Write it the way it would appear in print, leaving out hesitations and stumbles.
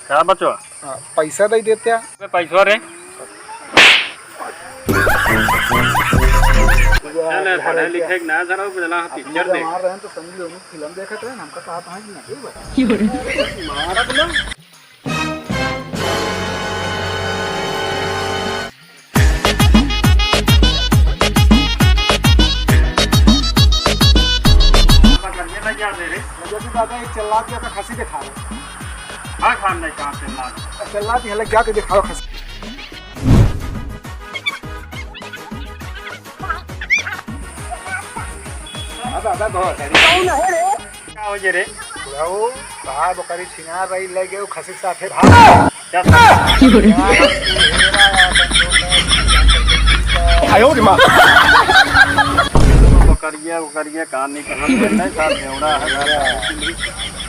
क्या बचो पैसा दे देते पैसा रे पढ़े लिखे ना जरा पिक्चर देख मार रहे हैं तो समझ लो फिल्म देखते हैं हमका कहा था कि नहीं मारा बोला चल्ला दिया था खसी दिखा रहे हाँ खान नहीं कहाँ चल्ला दी हले क्या के दिखाओ खसी दादा बहुत क्या हो जे रे बुलाओ कहा बकरी छिना रही ले गए खसी साथे भाग क्या आयो रे मां वो करिए कहानी कहां नहीं साथ में उड़ा है